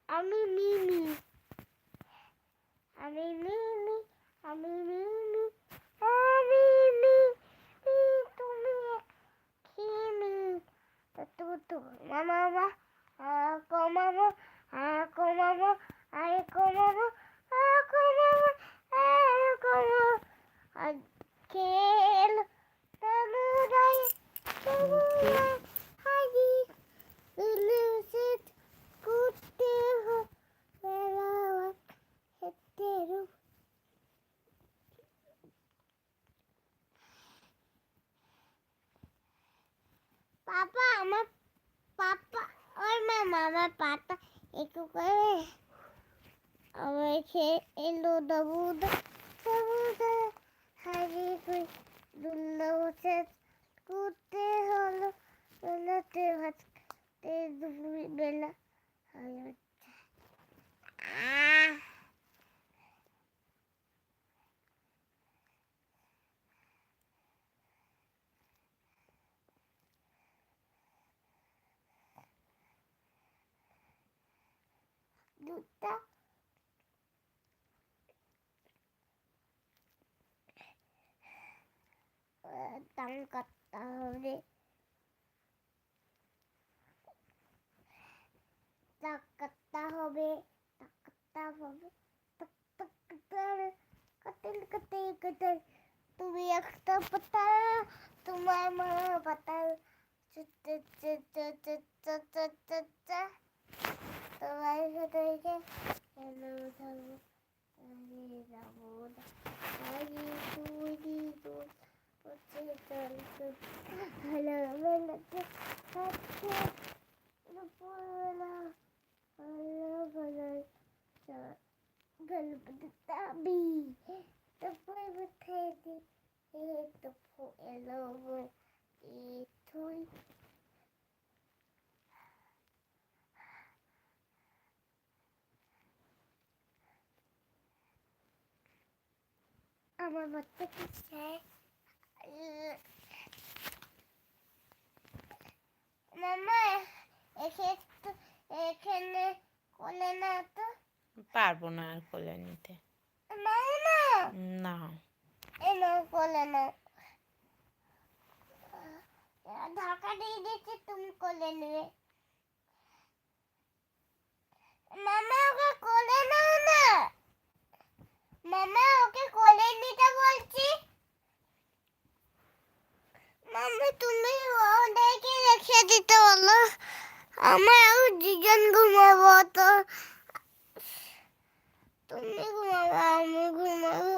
আমি মিমি, আমি মিমি, আমি মিমি, আমি মিমি, তুমি খিমি, তুতু মামা, আকো মামা, আকো মামা, আকো মামা, আকো মামা, আকো মামা, খেল সমুদায় সমুদায় হাজি উলুসিত কুত্তে হো বেড়াওয়াত হেতেরু পাপা আমার পাপা ওর মামা আমার পাপা একটু করে আমার এলো দাবুদা দাবুদা হাজি কই দুল্লা বসে কুত্তে হলো বেলাতে ভাততে দুপুর বেলা দুটা টাং কাটতে হবে টাক কাটতে হবে টাক কাটতে হবে টাক টাক কাটতে হবে কাটেল কাটেল কাটেল তুমি একটা পাতা তোমার মা পাতা তোমার সাথে হ্যালো যাবো আমি যাবো আমি তুই দূর হচ্ছে চল হ্যালো বেলাতে হচ্ছে দুপুরবেলা হ্যালো বেলা গল্পতে তাবি তারপরে উঠে দি তো এলো তুই আমার বাচ্চা কি চায় মামা এখানে কোলে না তো পারবো না আর কোলে নিতে নাও না না এনো কোলে না ঢাকা দিয়ে দিচ্ছি তুমি কোলে নিয়ে মামা ওকে কোলে নাও না মামা ওকে কোলে নিতে বলছি মামা তুমি ওদেরকে রেখে দিতে বলো আমার দুজন ঘুমাবো তো তুমি ঘুমাবো আমি ঘুমাবো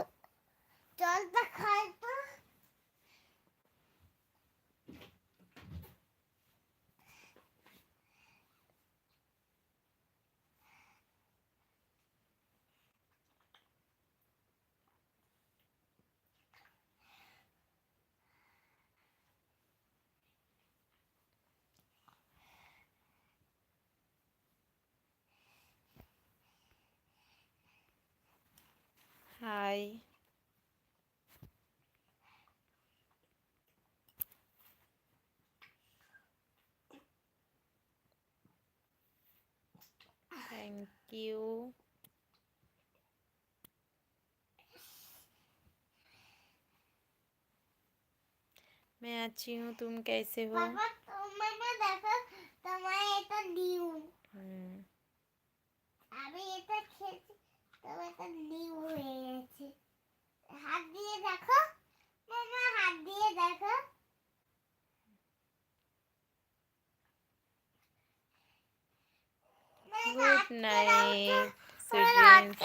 জলটা খাই তো হাই थैंक यू मैं अच्छी हूँ तुम कैसे हो বাবা তোমার না দেখো তোমার এটা নিউ আমি এটা খেয়েছি তোমার এটা নিউ হয়ে গেছে হাত দিয়ে দেখো মামা হাত দিয়ে দেখো गुड नाइट स्वीट ड्रीम्स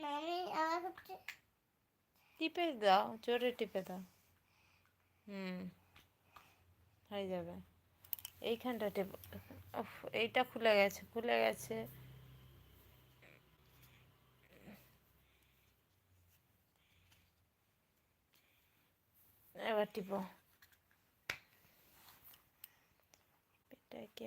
আমি আমার হচ্ছে টিপে দাও জোরে টিপে দাও হয়ে যাবে এইখানটা টিপ উফ এইটা খুলে গেছে এবার টিপো এটা কি